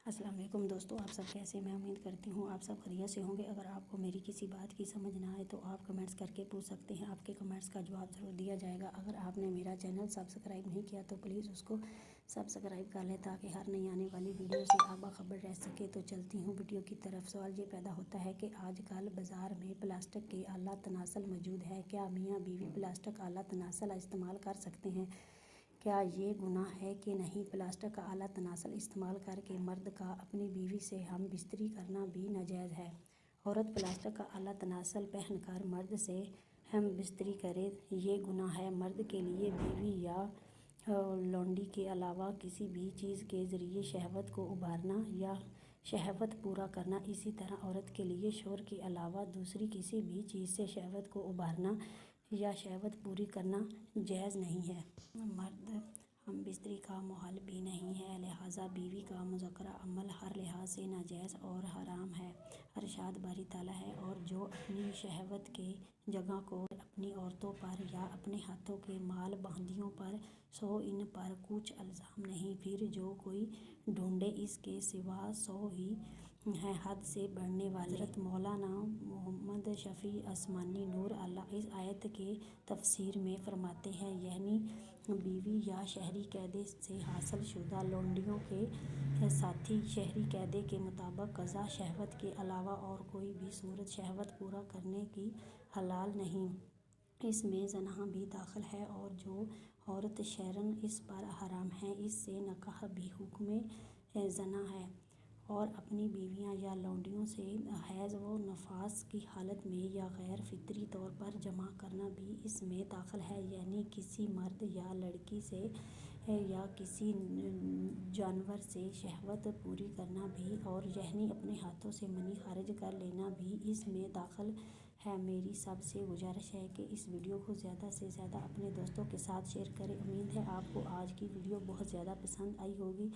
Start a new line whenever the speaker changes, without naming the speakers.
السلام علیکم دوستو، آپ سب کیسے؟ میں امید کرتی ہوں آپ سب خیریت سے ہوں گے۔ اگر آپ کو میری کسی بات کی سمجھ نہ آئے تو آپ کمنٹس کر کے پوچھ سکتے ہیں، آپ کے کمنٹس کا جواب ضرور دیا جائے گا۔ اگر آپ نے میرا چینل سبسکرائب نہیں کیا تو پلیز اس کو سبسکرائب کر لیں تاکہ ہر نئی آنے والی ویڈیو سے آپ باخبر رہ سکے۔ تو چلتی ہوں ویڈیو کی طرف۔ سوال یہ پیدا ہوتا ہے کہ آج کل بازار میں پلاسٹک کے آلہ تناسل موجود ہے، کیا میاں بیوی پلاسٹک آلہ تناسل استعمال کر سکتے ہیں؟ کیا یہ گناہ ہے کہ نہیں؟ پلاسٹک کا آلہ تناسل استعمال کر کے مرد کا اپنی بیوی سے ہم بستری کرنا بھی ناجائز ہے۔ عورت پلاسٹک کا آلہ تناسل پہن کر مرد سے ہم بستری کرے، یہ گناہ ہے۔ مرد کے لیے بیوی یا لونڈی کے علاوہ کسی بھی چیز کے ذریعے شہوت کو ابھارنا یا شہوت پورا کرنا، اسی طرح عورت کے لیے شوہر کے علاوہ دوسری کسی بھی چیز سے شہوت کو ابھارنا یا شہوت پوری کرنا جائز نہیں ہے۔ مرد ہم بستری کا مؤہل بھی نہیں ہے، لہٰذا بیوی کا مذکورہ عمل ہر لحاظ سے ناجائز اور حرام ہے۔ ارشاد باری تعالیٰ ہے، اور جو اپنی شہوت کے جگہ کو اپنی عورتوں پر یا اپنے ہاتھوں کے مال بندیوں پر سو ان پر کچھ الزام نہیں، پھر جو کوئی ڈھونڈے اس کے سوا سو ہی ہیں حد سے بڑھنے والے۔ حضرت مولانا محمد شفیع عثمانی نور اللہ اس آیت کے تفسیر میں فرماتے ہیں، یعنی بیوی یا شہری قیدی سے حاصل شدہ لونڈیوں کے ساتھی شہری قیدی کے مطابق قضاء شہوت کے علاوہ اور کوئی بھی صورت شہوت پورا کرنے کی حلال نہیں، اس میں زنا بھی داخل ہے، اور جو عورت شرعاً اس پر حرام ہے، اس سے نکاح بھی حکم زنا ہے، اور اپنی بیویاں یا لونڈیوں سے حیض و نفاس کی حالت میں یا غیر فطری طور پر جماع کرنا بھی اس میں داخل ہے، یعنی کسی مرد یا لڑکی سے یا کسی جانور سے شہوت پوری کرنا بھی، اور یعنی اپنے ہاتھوں سے منی خارج کر لینا بھی اس میں داخل ہے۔ میری سب سے گزارش ہے کہ اس ویڈیو کو زیادہ سے زیادہ اپنے دوستوں کے ساتھ شیئر کریں۔ امید ہے آپ کو آج کی ویڈیو بہت زیادہ پسند آئی ہوگی۔